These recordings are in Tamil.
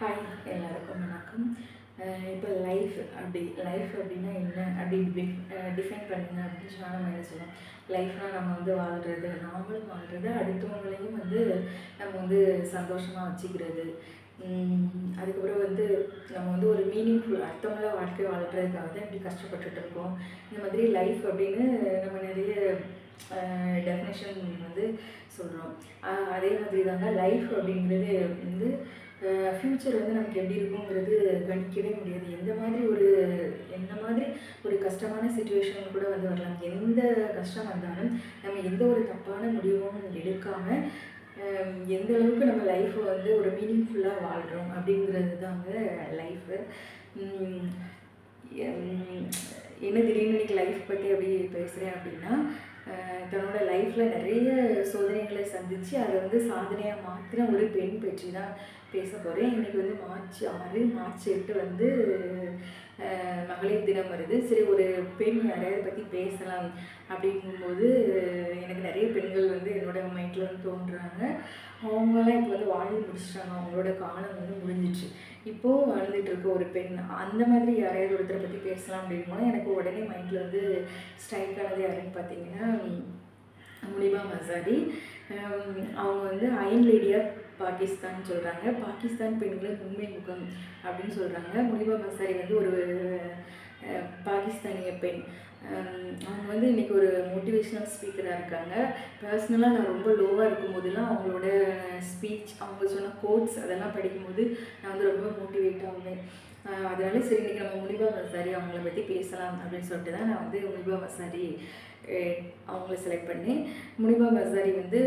ஹாய், எல்லாருக்கும் வணக்கம். இப்போ லைஃப் அப்படின்னா என்ன அப்படி டிஃபைன் பண்ணுங்க அப்படின்னு சொன்னால் நம்ம என்ன சொல்லுவோம்? லைஃப்னால் நம்ம வந்து வாழ்கிறது, நாமளும் வாழ்கிறது, அடுத்தவங்களையும் வந்து நம்ம வந்து சந்தோஷமாக வச்சுக்கிறது. அதுக்கப்புறம் வந்து நம்ம வந்து ஒரு மீனிங்ஃபுல் அர்த்தமுள்ள வாழ்க்கை வாழ்கிறதுக்காக தான் இப்படி கஷ்டப்பட்டுட்டு இருக்கோம். இந்த மாதிரி லைஃப் அப்படின்னு நம்ம நிறைய டெஃபினேஷன் வந்து சொல்கிறோம். அதே மாதிரி தாங்க லைஃப் அப்படிங்கிறது வந்து ஃப்யூச்சர் வந்து நமக்கு எப்படி இருக்குங்கிறது கணிக்கவே முடியாது. எந்த மாதிரி ஒரு கஷ்டமான சுச்சுவேஷன் கூட வந்து வரலாம். எந்த கஷ்டம் வந்தாலும் நம்ம எந்த ஒரு தப்பான முடிவும் எடுக்காமல் எந்த அளவுக்கு நம்ம லைஃப்பை வந்து ஒரு மீனிங்ஃபுல்லாக வாழ்கிறோம் அப்படிங்கிறது தாங்க லைஃபு. என்ன திடீர்னு இன்றைக்கி லைஃப் பற்றி அப்படி பேசுகிறேன் அப்படின்னா, தன்னோட லைஃப்பில் நிறைய சோதனைகளை சந்தித்து அதை வந்து சாதனையாக மாற்றின ஒரு பெண் பற்றி தான் பேச போகிறேன். இன்றைக்கி வந்து மார்ச் 6 மார்ச் 8 வந்து மகளிர் தினம் வருது. சரி, ஒரு பெண் யாரையாவது பற்றி பேசலாம் அப்படிங்கும்போது எனக்கு நிறைய பெண்கள் வந்து என்னோடய மைண்டில் வந்து தோன்றுறாங்க. அவங்களாம் இப்போ வந்து வாழ்ந்து முடிச்சிட்டாங்க, அவங்களோட காலம் வந்து முடிஞ்சிச்சு. இப்போது வாழ்ந்துட்டுருக்க ஒரு பெண், அந்த மாதிரி யாரையாவது ஒருத்தரை பற்றி பேசலாம் அப்படிங்கும்போது எனக்கு உடனே மைண்டில் வந்து ஸ்ட்ரைக் ஆனது யாருன்னு பார்த்தீங்கன்னா முனிபா மசாரி. அவங்க வந்து அயன் லேடி ஆஃப் பாகிஸ்தான் சொல்கிறாங்க. பாகிஸ்தான் பெண்களின் உண்மை முகம் அப்படின்னு சொல்கிறாங்க. முனிபா மசாரி வந்து ஒரு பாகிஸ்தானிய பெண். அவங்க வந்து இன்றைக்கி ஒரு மோட்டிவேஷ்னல் ஸ்பீக்கராக இருக்காங்க. பர்சனலாக நான் ரொம்ப லோவாக இருக்கும்போதெல்லாம் அவங்களோட ஸ்பீச், அவங்க சொன்ன கோட்ஸ் அதெல்லாம் படிக்கும்போது நான் வந்து ரொம்ப மோட்டிவேட் ஆகுவேன். அதனால சரி, இன்றைக்கி நம்ம முனிபா மசாரி அவங்கள பற்றி பேசலாம் அப்படின்னு சொல்லிட்டு தான் நான் வந்து முனிபா மசாரி அவங்கள செலக்ட் பண்ணேன். முனிபா மசாரி வந்து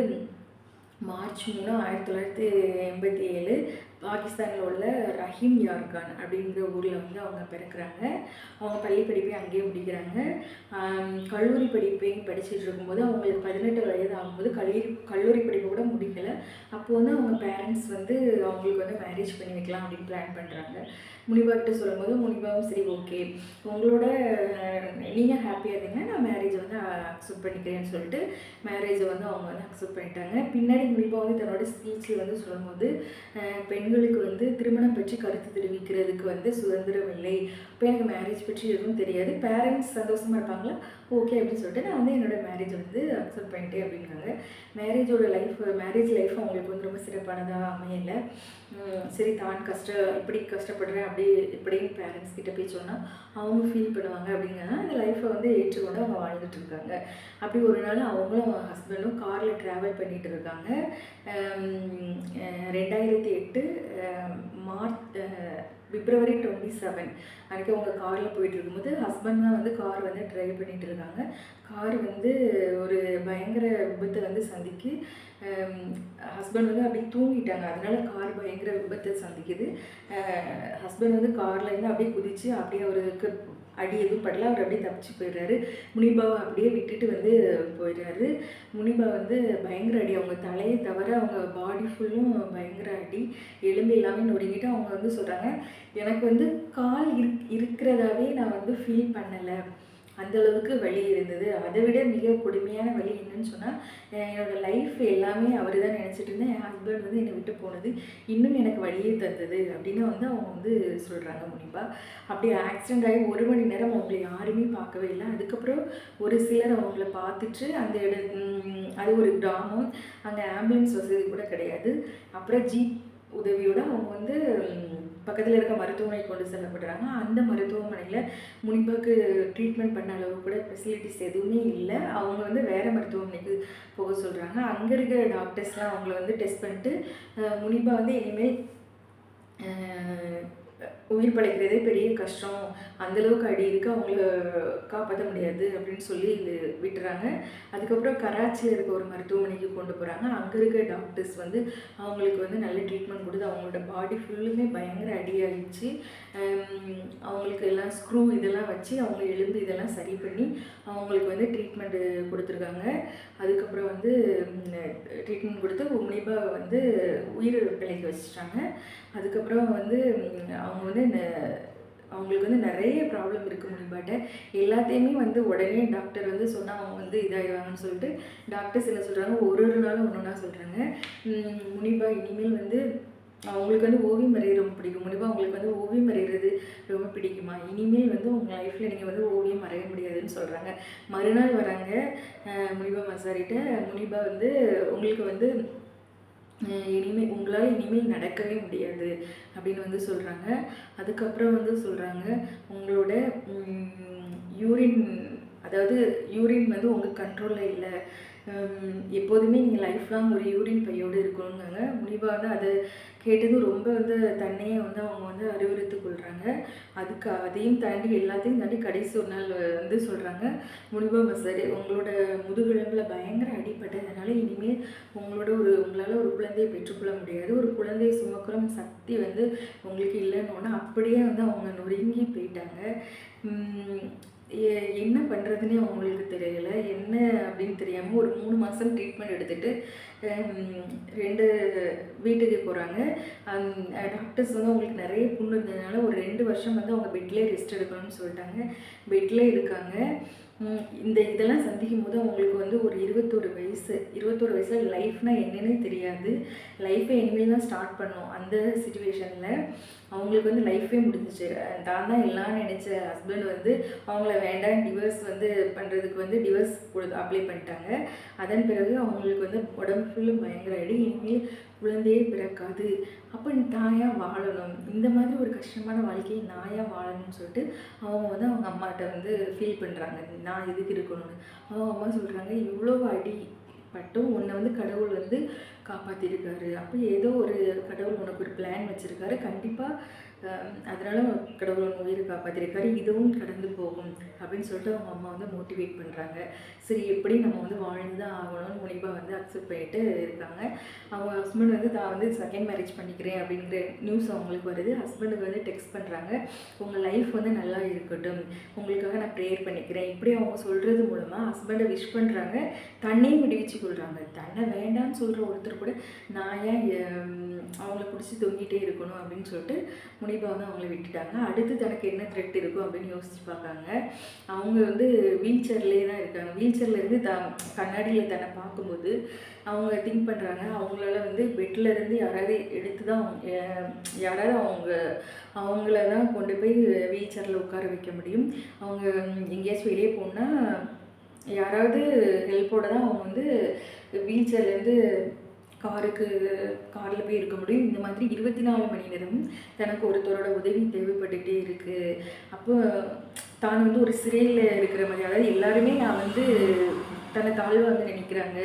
மார்ச் 3, 1987 பாகிஸ்தானில் உள்ள ரஹீம் யார்கான் அப்படிங்கிற ஊரில் வந்து அவங்க பிறக்கிறாங்க. அவங்க பள்ளி படிப்பை அங்கேயே முடிக்கிறாங்க. கல்லூரி படிப்பையும் படிச்சுட்டு இருக்கும்போது அவங்களுக்கு 18 வயது ஆகும்போது கல்லூரி படிப்பை கூட முடிக்கலை. அப்போது வந்து அவங்க பேரண்ட்ஸ் வந்து அவங்களுக்கு வந்து மேரேஜ் பண்ணி வைக்கலாம் அப்படின்னு பிளான் பண்ணுறாங்க. முனிபாக்கிட்ட சொல்லும்போது முனிபாவும் சரி, ஓகே, உங்களோட நீங்கள் ஹாப்பியாக இருந்தீங்கன்னா நான் மேரேஜை வந்து அக்செப்ட் பண்ணிக்கிறேன்னு சொல்லிட்டு மேரேஜை வந்து அவங்க வந்து அக்செப்ட் பண்ணிட்டாங்க. பின்னாடி முனிபா வந்து தன்னோட ஸ்பீச்சில் வந்து சொல்லும்போது பெண்களுக்கு வந்து திருமணம் பற்றி கருத்து தெரிவிக்கிறதுக்கு வந்து சுதந்திரம் இல்லை, இப்போ எனக்கு மேரேஜ் பற்றி எதுவும் தெரியாது, பேரண்ட்ஸ் சந்தோஷமாக இருப்பாங்களா, ஓகே அப்படின்னு சொல்லிட்டு நான் வந்து என்னோடய மேரேஜ் வந்து அக்செப்ட் பண்ணிட்டேன் அப்படின்னாங்க. மேரேஜ் லைஃப் அவங்களுக்கு வந்து ரொம்ப சிறப்பானதாக அமையலை. சரி, தான் இப்படி கஷ்டப்படுறேன் இப்படின்னு பேரண்ட்ஸ் கிட்ட போய் சொன்னால் அவங்க ஃபீல் பண்ணுவாங்க அப்படிங்கன்னா அந்த லைஃப்பை வந்து ஏற்றுக்கொண்டு அவங்க வாழ்ந்துட்டு இருக்காங்க. அப்படி ஒரு நாள் அவங்களும் அவங்க ஹஸ்பண்டும் காரில் ட்ராவல் பண்ணிகிட்டு இருக்காங்க. 2008 பிப்ரவரி 27 அன்றைக்கி அவங்க காரில் போயிட்டு இருக்கும்போது ஹஸ்பண்ட் தான் வந்து கார் வந்து ட்ரைவ் பண்ணிகிட்டு இருக்காங்க. கார் வந்து ஒரு பயங்கர விபத்தை வந்து சந்திக்கு. ஹஸ்பண்ட் வந்து அப்படியே தூங்கிட்டாங்க, அதனால கார் பயங்கர விபத்தை சந்திக்குது. ஹஸ்பண்ட் வந்து கார்லேருந்து அப்படியே குதித்து அப்படியே அவருக்கு அடி எதுவும் படல, அவர் அப்படியே தப்பிச்சு போயிடுறாரு. முனிபாவை அப்படியே விட்டுட்டு வந்து போயிடுறாரு. முனிபா வந்து பயங்கர அடி, அவங்க தலையை தவிர அவங்க பாடி ஃபுல்லும் பயங்கர அடி, எலும்பு எல்லாமே நொறுங்கிட்டு அவங்க வந்து சொல்கிறாங்க, எனக்கு வந்து கால் இருக்கிறதாவே நான் வந்து ஃபீல் பண்ணலை, அந்தளவுக்கு வலி இருந்தது. அதை விட மிக கொடுமையான வலி என்னன்னு சொன்னால், என்னோடய லைஃப் எல்லாமே அவர் தான் நினச்சிட்டு இருந்தேன், என் ஹஸ்பண்ட் வந்து என்னை விட்டு போனது இன்னும் எனக்கு வலியே தந்தது அப்படின்னு வந்து அவங்க வந்து சொல்கிறாங்க முனிபா. அப்படி ஆக்சிடெண்ட் ஆகி 1 மணி நேரம் அவங்களை யாருமே பார்க்கவே இல்லை. அதுக்கப்புறம் ஒரு சிலர் அவங்கள பார்த்துட்டு அது ஒரு கிராமம், அங்கே ஆம்புலன்ஸ் வசதி கூட கிடையாது. அப்புறம் ஜீப் உதவியோடு அவங்க வந்து பக்கத்தில் இருக்க மருத்துவமனை கொண்டு செல்லப்படுறாங்க. அந்த மருத்துவமனையில் முனிபாக்கு ட்ரீட்மெண்ட் பண்ண அளவு கூட ஃபெசிலிட்டிஸ் எதுவுமே இல்லை. அவங்க வந்து வேறு மருத்துவமனைக்கு போக சொல்கிறாங்க. அங்கே இருக்கிற டாக்டர்ஸ்லாம் அவங்கள வந்து டெஸ்ட் பண்ணிட்டு முனிபா வந்து இனிமேல் உயிர் பழைக்கிறதே பெரிய கஷ்டம், அந்தளவுக்கு அடி இருக்குது, அவங்கள காப்பாற்ற முடியாது அப்படின்னு சொல்லி விட்டுறாங்க. அதுக்கப்புறம் கராச்சியில் இருக்க ஒரு மருத்துவமனைக்கு கொண்டு போகிறாங்க. அங்கே இருக்க டாக்டர்ஸ் வந்து அவங்களுக்கு வந்து நல்ல ட்ரீட்மெண்ட் கொடுத்து அவங்களோட பாடி ஃபுல்லுமே பயங்கர அடியாகிடுச்சு. அவங்களுக்கு எல்லாம் ஸ்க்ரூ இதெல்லாம் வச்சு அவங்க எலும்பு இதெல்லாம் சரி பண்ணி அவங்களுக்கு வந்து ட்ரீட்மெண்ட்டு கொடுத்துருக்காங்க. அதுக்கப்புறம் வந்து ட்ரீட்மெண்ட் கொடுத்து முனிபா வந்து உயிர் பிழைக்க வச்சுட்டாங்க. அதுக்கப்புறம் வந்து அவங்க வந்து அவங்களுக்கு வந்து நிறைய ப்ராப்ளம் இருக்குது முனிபாட்ட. எல்லாத்தையுமே வந்து உடனே டாக்டர் வந்து சொன்னால் அவங்க வந்து இதாகிடுவாங்கன்னு சொல்லிட்டு டாக்டர்ஸ் என்ன சொல்கிறாங்க, ஒரு நாளும் ஒன்று ஒன்றா சொல்கிறாங்க. முனிபா இனிமேல் வந்து அவங்களுக்கு வந்து ஓவியம் வரைய ரொம்ப பிடிக்கும். பிடிக்குமா? இனிமேல் வந்து உங்கள் லைஃப்பில் நீங்கள் வந்து ஓவியம் வரைய முடியாதுன்னு சொல்கிறாங்க. மறுநாள் வராங்க முனிபா மசாரிட்ட. முனிபா வந்து உங்களுக்கு வந்து உங்களால் இனிமேல் நடக்கவே முடியாது அப்படின்னு வந்து சொல்கிறாங்க. அதுக்கப்புறம் வந்து சொல்கிறாங்க, உங்களோட யூரின் அதாவது யூரின் வந்து உங்கள் கண்ட்ரோலில் இல்லை, எப்போதுமே நீங்கள் லைஃப் லாங் ஒரு யூரின் பையோடு இருக்கணுங்காங்க. முனிபா வந்து அதை கேட்டதும் ரொம்ப வந்து தன்னையே வந்து அவங்க வந்து அறிவுறுத்தி கொள்கிறாங்க. அதையும் தாண்டி எல்லாத்தையும் தாண்டி கடைசி ஒரு நாள் வந்து சொல்கிறாங்க, முனிபா மசாரி உங்களோட முதுகெலும்பில் பயங்கர அடிப்பட்டதுனால இனிமேல் உங்களால் ஒரு குழந்தையை பெற்றுக்கொள்ள முடியாது, ஒரு குழந்தையை சுமக்கிற சக்தி வந்து உங்களுக்கு இல்லைன்னு அப்படியே வந்து அவங்க நொறுங்கி போயிட்டாங்க. என்ன பண்ணுறதுன்னே அவங்களுக்கு தெரியலை. என்ன அப்படின்னு தெரியாமல் ஒரு 3 மாதம் ட்ரீட்மெண்ட் எடுத்துகிட்டு 2 வீட்டுக்கு போகிறாங்க. டாக்டர்ஸ் வந்து அவங்களுக்கு நிறைய புண்ணு இருந்ததுனால ஒரு 2 வருஷம் வந்து அவங்க பெட்லேயே ரெஸ்ட் எடுக்கணும்னு சொல்லிட்டாங்க. பெட்லேயே இருக்காங்க. இதெல்லாம் சந்திக்கும் போது அவங்களுக்கு வந்து ஒரு 21 வயசில் லைஃப்னால் என்னன்னே தெரியாது. லைஃப்பை இனிமேல் தான் ஸ்டார்ட் பண்ணோம். அந்த சிச்சுவேஷனில் அவங்களுக்கு வந்து லைஃபே முடிஞ்சிச்சு. தான் எல்லாம் நினச்ச ஹஸ்பண்ட் வந்து அவங்கள வேண்டாம் டிவோர்ஸ் வந்து பண்ணுறதுக்கு வந்து டிவோர்ஸ் அப்ளை பண்ணிட்டாங்க. அதன் பிறகு அவங்களுக்கு வந்து உடம்பு ஃபுல்லும் பயங்கர அடி. இனிமேல் குழந்தையே பிறக்காது, அப்போ தாயாக வாழணும், இந்த மாதிரி ஒரு கஷ்டமான வாழ்க்கையை நாயாக வாழணும்னு சொல்லிட்டு அவங்க வந்து அவங்க அம்மாட்ட வந்து ஃபீல் பண்ணுறாங்க, நான் எதுக்கு இருக்கணும்னு. அவங்க அம்மா சொல்கிறாங்க, இவ்வளோ அடி பட்டும் உன்னை வந்து கடவுள் வந்து காப்பாற்றிருக்காரு, அப்போ ஏதோ ஒரு கடவுள் உனக்கு ஒரு பிளான் வச்சுருக்காரு, கண்டிப்பாக அதனால் கடவுள் உன் உயிரை காப்பாற்றிருக்காரு, இதுவும் கடந்து போகும் அப்படின்னு சொல்லிட்டு அவங்க அம்மா வந்து மோட்டிவேட் பண்ணுறாங்க. சரி எப்படி நம்ம வந்து வாழ்ந்து தான் ஆகணும்னு முனிபா வந்து அக்செப்ட் பண்ணிட்டு இருக்காங்க. அவங்க ஹஸ்பண்ட் வந்து தான் வந்து செகண்ட் மேரேஜ் பண்ணிக்கிறேன் அப்படிங்கிற நியூஸ் அவங்களுக்கு வருது. ஹஸ்பண்டுக்கு வந்து டெக்ஸ்ட் பண்ணுறாங்க, உங்கள் லைஃப் வந்து நல்லா இருக்கட்டும், உங்களுக்காக நான் ப்ரேயர் பண்ணிக்கிறேன். இப்படி அவங்க சொல்கிறது மூலமாக ஹஸ்பண்டை விஷ் பண்ணுறாங்க, தன்னையும் விடுவிச்சு கொள்கிறாங்க. தன்னை வேண்டான்னு சொல்கிற ஒருத்தர் கூட நான் ஏன் அவங்கள பிடிச்சி தொங்கிட்டே இருக்கணும் அப்படின்னு சொல்லிட்டு முனிபா வந்து அவங்கள விட்டுட்டாங்க. அடுத்து தனக்கு என்ன த்ரெட் இருக்கும் அப்படின்னு யோசிச்சு பார்க்காங்க. அவங்க வந்து வீல் சேர்லேயே தான் இருக்காங்க. வீல் சேர்லேருந்து கண்ணாடியில் தன்னை பார்க்கும்போது அவங்க திங்க் பண்ணுறாங்க, அவங்களால வந்து பெட்லேருந்து யாராவது எடுத்து தான் யாராவது அவங்கள தான் கொண்டு போய் வீல் சேரில் உட்கார வைக்க முடியும். அவங்க எங்கேயாச்சும் வெளியே போனால் யாராவது ஹெல்ப்போடு தான் அவங்க வந்து வீல் சேர்லேருந்து காரில் போய் இருக்க முடியும். இந்த மாதிரி 24 மணி நேரமும் தனக்கு ஒருத்தரோட உதவி தேவைப்பட்டுகிட்டே இருக்குது. அப்போ தான் வந்து ஒரு சிறையில் இருக்கிற மாதிரி, அதாவது எல்லாருமே நான் வந்து தன்னை தாழ்வாக வந்து நினைக்கிறாங்க.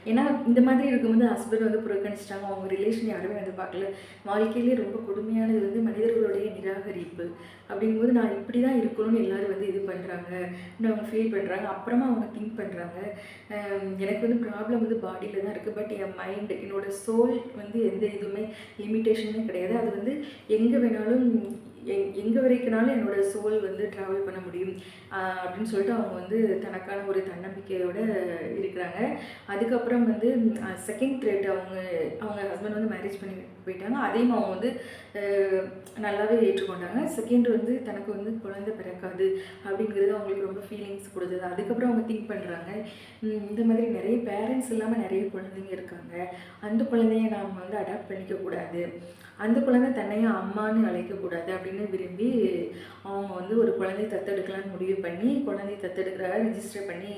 ஏன்னா இந்த மாதிரி இருக்கும்போது ஹஸ்பண்ட் வந்து புறக்கணிச்சிட்டாங்க, அவங்க ரிலேஷன் யாருமே வந்து பார்க்கல. வாழ்க்கையிலே ரொம்ப கொடுமையானது வந்து மனிதர்களுடைய நிராகரிப்பு. அப்படிங்கும்போது நான் இப்படி தான் இருக்கணும்னு எல்லோரும் வந்து இது பண்ணுறாங்க, அவங்க ஃபீல் பண்ணுறாங்க. அப்புறமா அவங்க திங்க் பண்ணுறாங்க, எனக்கு வந்து ப்ராப்ளம் வந்து பாடியில் தான் இருக்குது, பட் என் மைண்டு, என்னோடய சோல் வந்து எந்த இதுவுமே லிமிட்டேஷனுமே கிடையாது. அது வந்து எங்கே வேணாலும் எங்கே வரைக்கும்னாலும் என்னோடய சோல் வந்து ட்ராவல் பண்ண முடியும் அப்படின்னு சொல்லிட்டு அவங்க வந்து தனக்கான ஒரு தன்னம்பிக்கையோடு இருக்கிறாங்க. அதுக்கப்புறம் வந்து செகண்ட் த்ரெட் அவங்க ஹஸ்பண்ட் வந்து மேரேஜ் பண்ணி போயிட்டாங்க. அதையும் அவங்க வந்து நல்லாவே ஏற்றுக்கொண்டாங்க. செகண்ட் வந்து தனக்கு வந்து குழந்தை பிறக்காது அப்படிங்கிறது அவங்களுக்கு ரொம்ப ஃபீலிங்ஸ் கொடுத்தது. அதுக்கப்புறம் அவங்க திங்க் பண்ணுறாங்க, இந்த மாதிரி நிறைய பேரண்ட்ஸ் இல்லாமல் நிறைய குழந்தைங்க இருக்காங்க, அந்த குழந்தைய நாம் வந்து அடாப்ட் பண்ணிக்கக்கூடாது, அந்த குழந்தை தன்னையும் அம்மானு அழைக்கக்கூடாது அப்படின்னு விரும்பி அவங்க வந்து ஒரு குழந்தை தத்தெடுக்கலான்னு முடிவு பண்ணி குழந்தை தத்தெடுக்கிறத ரிஜிஸ்டர் பண்ணி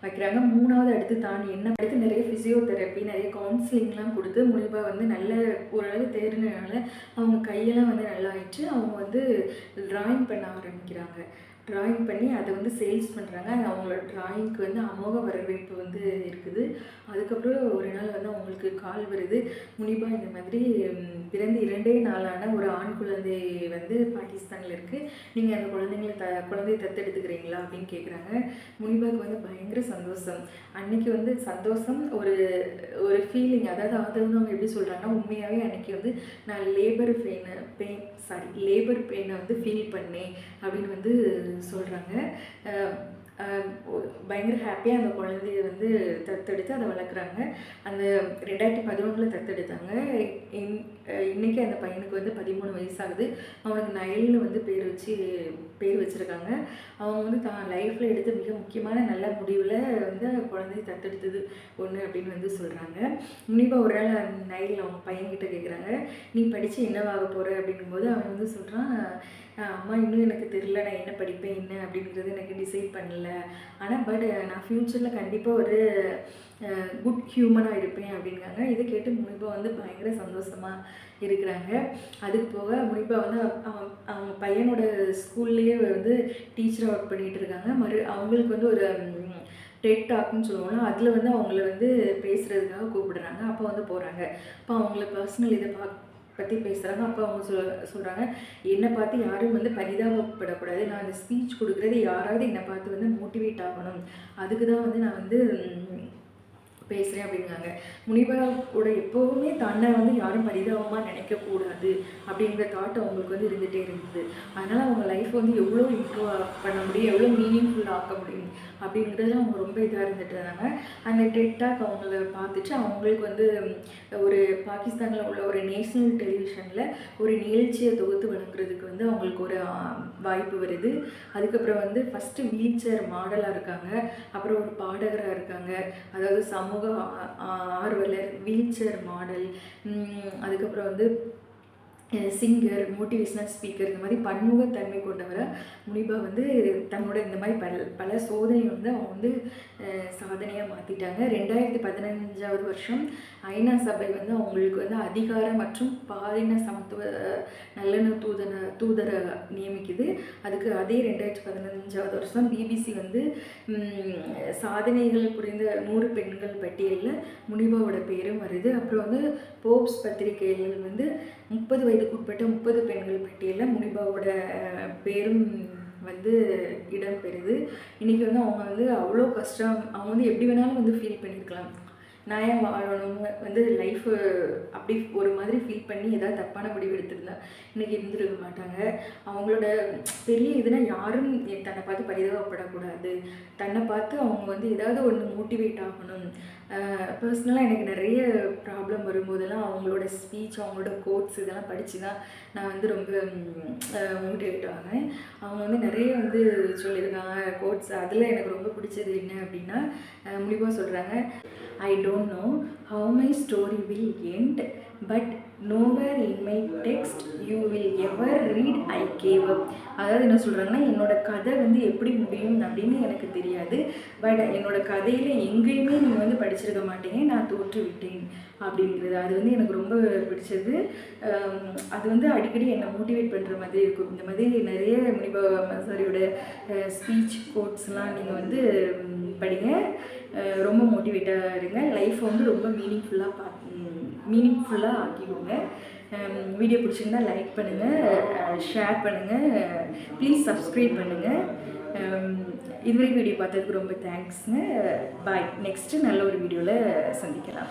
வைக்கிறாங்க. 3வது அடுத்து நிறைய ஃபிசியோதெரப்பி, நிறைய கவுன்சிலிங்லாம் கொடுத்து முனிபா வந்து நல்ல ஓரளவு தேர்ந்தனால அவங்க கையெல்லாம் வந்து நல்லா ஆயிடுச்சு. அவங்க வந்து ட்ராயிங் பண்ண ஆரம்பிக்கிறாங்க. ட்ராயிங் பண்ணி அதை வந்து சேல்ஸ் பண்ணுறாங்க. அவங்களோட ட்ராயிங்க்கு வந்து அமோக வரவேற்பு வந்து இருக்குது. அதுக்கப்புறம் ஒரு நாள் வந்து அவங்களுக்கு கால் வருது, முனிபா இந்த மாதிரி பிறந்து 2 நாளான ஒரு ஆண் குழந்தை வந்து பாகிஸ்தானில் இருக்குது, நீங்கள் அந்த குழந்தையை தத்தெடுத்துக்கிறீங்களா அப்படின்னு கேட்குறாங்க. முனிபாவுக்கு வந்து பயங்கர சந்தோஷம். அன்றைக்கி வந்து சந்தோஷம், ஒரு ஃபீலிங், அதாவது அவங்க எப்படி சொல்கிறாங்கன்னா, உண்மையாகவே அன்றைக்கி வந்து நான் லேபர் பெயினை வந்து ஃபீல் பண்ணேன் அப்படின்னு வந்து சொல்கிறாங்க. பயங்கர ஹாப்பியாக அந்த குழந்தைய வந்து தத்தெடுத்து அதை வளர்க்குறாங்க. அந்த 2011 தத்தெடுத்தாங்க. இன்றைக்கி அந்த பையனுக்கு வந்து 13 வயசாகுது. அவனுக்கு நயல்னு வந்து பேர் வச்சுருக்காங்க. அவங்க வந்து தான் லைஃப்பில் எடுத்த மிக முக்கியமான நல்ல முடிவில் வந்து குழந்தைய தத்தெடுத்தது ஒன்று அப்படின்னு வந்து சொல்கிறாங்க. முனிபா ஒரு நாள் நயல் அவங்க பையன்கிட்ட கேட்குறாங்க, நீ படித்து என்னவாக போகிற அப்படிங்கும்போது அவன் வந்து சொல்கிறான், அம்மா இன்னும் எனக்கு தெரியல, நான் என்ன படிப்பேன் என்ன அப்படிங்கிறது எனக்கு டிசைட் பண்ணல. ஆனால் நான் ஃப்யூச்சரில் கண்டிப்பாக ஒரு குட் ஹியூமனாக இருப்பேன் அப்படிங்காங்க. இதை கேட்டு முனிபா வந்து பயங்கர சந்தோஷமாக இருக்கிறாங்க. அதுக்கு போக முனிபா வந்து அவங்க பையனோட ஸ்கூல்லேயே வந்து டீச்சராக ஒர்க் பண்ணிகிட்டு இருக்காங்க. அவங்களுக்கு வந்து ஒரு டெட் டாக்னு சொல்லுவோம்ல, அதில் வந்து அவங்கள வந்து பேசுகிறதுக்காக கூப்பிடுறாங்க. அப்போ வந்து போகிறாங்க. அப்போ அவங்கள பர்சனல் இதை பற்றி பேசுகிறாங்க. அப்போ அவங்க சொல்கிறாங்க, என்னை பார்த்து யாரும் வந்து பரிதாபப்படக்கூடாது, நான் அந்த ஸ்பீச் கொடுக்குறது யாராவது என்னை பார்த்து வந்து மோட்டிவேட் ஆகணும், அதுக்கு தான் வந்து நான் வந்து பேசுகிறேன் அப்படிங்காங்க. முனிபாவோட எப்போவுமே தன்னை வந்து யாரும் பரிதாபமாக நினைக்கக்கூடாது அப்படிங்கிற தாட் அவங்களுக்கு வந்து இருந்துகிட்டே இருந்தது. அதனால் அவங்க லைஃப் வந்து எவ்வளோ இம்ப்ரூவ் பண்ண முடியும், எவ்வளோ மீனிங்ஃபுல்லாக ஆக்க முடியும் அப்படிங்கிறதுல அவங்க ரொம்ப இதாக இருந்துட்டு இருந்தாங்க. அந்த டெட்டாக் அவங்கள பார்த்துட்டு அவங்களுக்கு வந்து ஒரு பாகிஸ்தானில் உள்ள ஒரு நேஷ்னல் டெலிவிஷனில் ஒரு நிகழ்ச்சியை தொகுத்து வளர்க்குறதுக்கு வந்து அவங்களுக்கு ஒரு வாய்ப்பு வருது. அதுக்கப்புறம் வந்து ஃபஸ்ட்டு வீல் சேர் மாடலாக இருக்காங்க, அப்புறம் ஒரு பாடகராக இருக்காங்க, அதாவது சமூக ஆர்வலர், வீல் சேர் மாடல், அதுக்கப்புறம் வந்து சிங்கர், மோட்டிவேஷ்னல் ஸ்பீக்கர், இந்த மாதிரி பன்முகத்தன்மை கொண்டவரை முனிபா வந்து தன்னோட இந்த மாதிரி பல சோதனை வந்து அவங்க வந்து சாதனையாக மாற்றிட்டாங்க. 2015 வருஷம் ஐநா சபை வந்து அவங்களுக்கு வந்து அதிகாரம் மற்றும் பாலின சமத்துவ நல்லெண்ண தூதரை நியமிக்குது. அதுக்கு அதே 2015 வருஷம் பிபிசி வந்து சாதனைகள் புரிந்த 100 பெண்கள் பட்டியலில் முனிபாவோட பேரும் வருது. அப்புறம் வந்து போப்ஸ் பத்திரிகைகள் வந்து 30 வயதுக்குட்பட்ட 30 பெண்கள் பட்டியலில் முனிபாவோட பேரும் வந்து இடம் பெறுது. இன்றைக்கி வந்து அவங்க வந்து அவ்வளோ கஷ்டம், அவங்க வந்து எப்படி வேணாலும் வந்து ஃபீல் பண்ணியிருக்கலாம், நான் ஏன் வாழணும்னு வந்து லைஃபு அப்படி ஒரு மாதிரி ஃபீல் பண்ணி ஏதாவது தப்பான முடிவு எடுத்திருந்தா இன்றைக்கி இருந்துருக்க மாட்டாங்க. அவங்களோட பெரிய இதுனா யாரும் தன்னை பார்த்து பரிதாபப்படக்கூடாது, தன்னை பார்த்து அவங்க வந்து ஏதாவது ஒன்று மோட்டிவேட் ஆகணும். பர்சனலாக எனக்கு நிறைய ப்ராப்ளம் வரும்போதெல்லாம் அவங்களோட ஸ்பீச், அவங்களோட கோட்ஸ் இதெல்லாம் படித்து தான் நான் வந்து ரொம்ப மோட்டிவேட் ஆனேன். அவங்க வந்து நிறைய வந்து சொல்லியிருக்காங்க கோட்ஸ். அதில் எனக்கு ரொம்ப பிடிச்சது என்ன அப்படின்னா, முனிபா சொல்கிறாங்க, I don't know how my story will end, but nowhere in my text you will ever read I gave up. அதாவது என்ன சொல்கிறாங்கன்னா, என்னோடய கதை வந்து எப்படி முடியும் அப்படின்னு எனக்கு தெரியாது, பட் என்னோடய கதையில் எங்கேயுமே நீங்கள் வந்து படிச்சிருக்க மாட்டீங்க, நான் தோற்று விட்டேன் அப்படிங்கிறது. அது வந்து எனக்கு ரொம்ப பிடிச்சது. அது வந்து அடிக்கடி என்னை மோட்டிவேட் பண்ணுற மாதிரி இருக்கும். இந்த மாதிரி நிறைய முனிபா மசாரியோட ஸ்பீச் கோட்ஸ்லாம் நீங்கள் வந்து படிங்க, ரொம்ப மோட்டிவேட்டாக இருங்க, லைஃப்பை வந்து ரொம்ப மீனிங்ஃபுல்லாக ஆக்கிடுவோங்க. வீடியோ பிடிச்சிருந்தா லைக் பண்ணுங்கள், ஷேர் பண்ணுங்கள், ப்ளீஸ் சப்ஸ்கிரைப் பண்ணுங்கள். இதுவரைக்கும் வீடியோ பார்த்ததுக்கு ரொம்ப தேங்க்ஸுங்க. பாய். நெக்ஸ்ட்டு நல்ல ஒரு வீடியோவில் சந்திக்கலாம்.